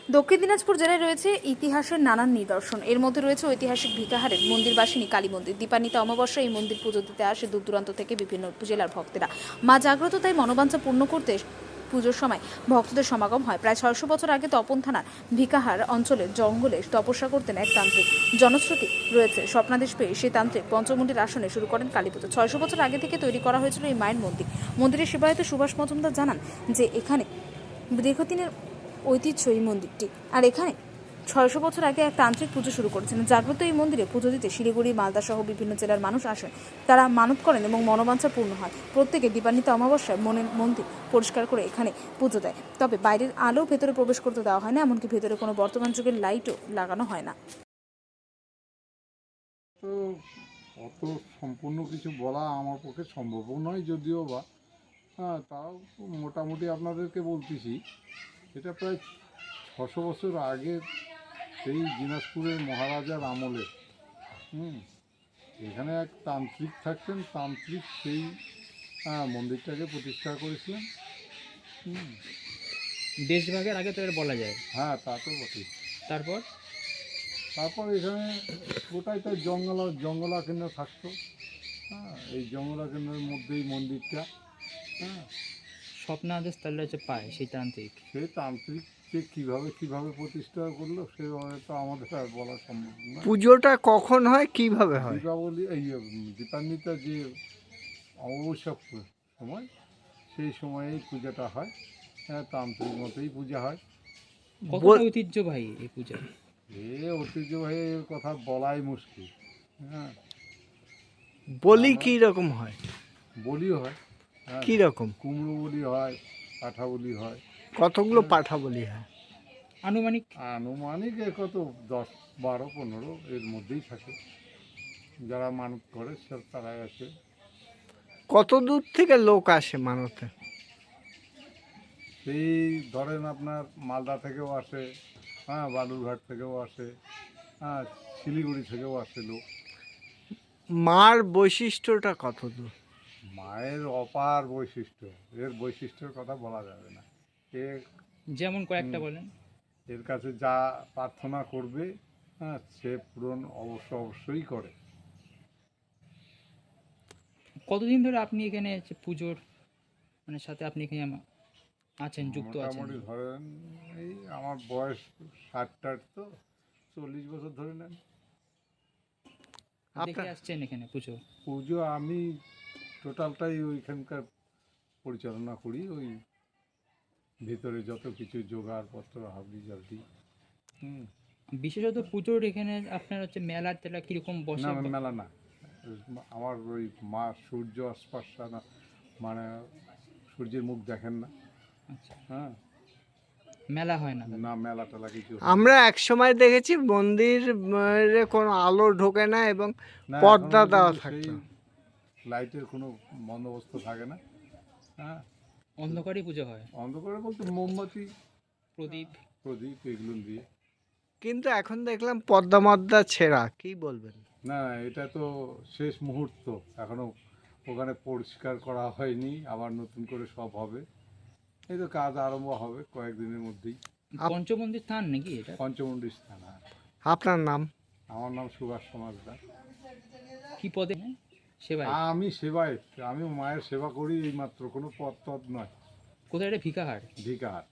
দক্ষিণ দিনাজপুর জেলায় রয়েছে ইতিহাসের নানান নিদর্শন। এর মধ্যে রয়েছে ঐতিহাসিক ভিকাহারের মন্দিরবাসিনী কালী মন্দির। দীপান্বিতা অমাবস্যা এই মন্দির পুজো দিতে আসে দূর দূরান্ত থেকে বিভিন্ন জেলার ভক্তেরা। মা জাগ্রত, তাই মনোবাঞ্ছা পূর্ণ করতে পুজোর সময় ভক্তদের সমাগম হয়। প্রায় ৬০০ বছর আগে তপন থানার ভিকাহার অঞ্চলের জঙ্গলে তপস্যা করতেন এক তান্ত্রিক। জনশ্রুতি রয়েছে স্বপ্নাদেশ পেয়ে সেই তান্ত্রিক পঞ্চমুণ্ডির আসনে শুরু করেন কালী পুজো। ৬০০ বছর আগে থেকে তৈরি করা হয়েছিল এই মায়ের মন্দির। মন্দিরের সেবায়িত সুভাষ মজুমদার জানান যে এখানে দীর্ঘদিনের ঐতিহ্য এই মন্দিরটি। আর এখানে ৬০০ বছর আগে এক তান্ত্রিক পুজো শুরু করেছিলেন। জাগ্রত এই মন্দিরে পুজো দিতে শিলিগুড়ি, মালদা সহ বিভিন্ন জেলার মানুষ আসেন। তারা মানত করেন এবং মনোবাঞ্ছা পূর্ণ হয়। প্রত্যেকে দীপান্বিতা অমাবস্যায় মন্দির পরিষ্কার করে এখানে পুজো দেয়। তবে বাইরের আলো ভেতরে প্রবেশ করতে দেওয়া হয় না, এমনকি ভেতরে কোনো বর্তমান যুগের লাইটও লাগানো হয় না। তো অত সম্পূর্ণ কিছু বলা আমার পক্ষে সম্ভবও নয়, যদিও বা তাও মোটামুটি আপনাদেরকে বলতেছি। এটা প্রায় ৬০০ বছর আগে সেই দিনাজপুরের মহারাজার আমলে এখানে এক তান্ত্রিক থাকতেন। তান্ত্রিক সেই মন্দিরটাকে প্রতিষ্ঠা করেছিলেন। দেশভাগের আগে তো এর বলা যায়। হ্যাঁ, তা তো বটেই। তারপর তারপর এখানে গোটাই তো জঙ্গলারণ্য থাকতো। এই জঙ্গলারণ্যের মধ্যেই মন্দিরটা। স্বপ্নাদেশ তাহলে হচ্ছে পায় সেই তান্ত্রিক। সেই তান্ত্রিককে কীভাবে প্রতিষ্ঠা করলো সেভাবে তো আমাদের আর বলা সম্ভব না। পুজোটা কখন হয়, কিভাবে হয়? দীপাবলি, এই দীপান্বিতা যে অমাবস্যা সময়, সেই সময়েই পূজাটা হয়। তান্ত্রিক মতোই পূজা হয়। কতটা ঐতিহ্যবাহী এই পূজা? ঐতিহ্যবাহী কথা বলাই মুশকিল। বলি কি রকম হয়? বলিও হয়। কি রকম? কুমড়ো বলি হয়, পাঠা বলি হয়। কতগুলো পাঠা বলি হয়? আনুমানিক কত 10, 12, 15 এর মধ্যেই থাকে। যারা মানত করে সব তারাই আছে। কত দূর থেকে লোক আসে মানতে? সেই ধরেন আপনার মালদা থেকেও আসে, বালুরঘাট থেকেও আসে, শিলিগুড়ি থেকেও আসে লোক। মার বৈশিষ্ট্যটা কত দূর? মায়ের অপার বৈশিষ্ট্য, এর বৈশিষ্ট্যের কথা বলা যাবে না। যেমন কয়েকটা বলেন। এর কাছে যা প্রার্থনা করবে সে পূরণ অবশ্যই করে। কতদিন ধরে আপনি এখানে পুজোর সাথে আপনি এখানে আছেন, যুক্ত আছেন? মোটামুটি ধরেন এই আমার বয়স 60টার, তো 40 বছর ধরে নেন। দেখে আসছেন এখানে পুজো আমি টোটালটাই ওইখানকার পরিচালনা করি। ওই ভিতরে যত কিছু জোগাড়পত্র হাবড়ি জাবড়ি। বিশেষত পুজোর এখানে আপনার মেলা টেলা কিরকম বসে? না, মেলা না, আমার ওই মা সূর্য স্পর্শা না, মানে সূর্যের মুখ দেখেন না। আচ্ছা, মেলা হয় না। না, মেলা টেলা কিছু। আমরা এক সময় দেখেছি মন্দিরে কোনো আলো ঢোকে না এবং পর্দা দেওয়া থাকতো। লাইটের কোনো বন্দোবস্ত থাকে না। অন্ধকারই পুজো হয়। অন্ধকারে বলতে মোমবাতি, প্রদীপ এগুলো দিয়ে। কিন্তু এখন দেখলাম পর্দা মর্দা ছেঁড়া, কি বলবেন? না, এটা তো শেষ মুহূর্ত, এখনো ওখানে পরিষ্কার করা হয়নি, আবার নতুন করে সব হবে। এই তো কাজ আরম্ভ হবে কয়েকদিনের মধ্যেই। পঞ্চমন্দির স্থান নাকি এটা? পঞ্চমুণ্ডির স্থান। আপনার নাম? আমার নাম সুভাষ সমাজদার। কি পদে সেবায়? আমি সেবায়, আমি মায়ের সেবা করি, এই মাত্র, কোনো পদ নয়। কোথায় এটা? ভিকাহার? ভিকাহার।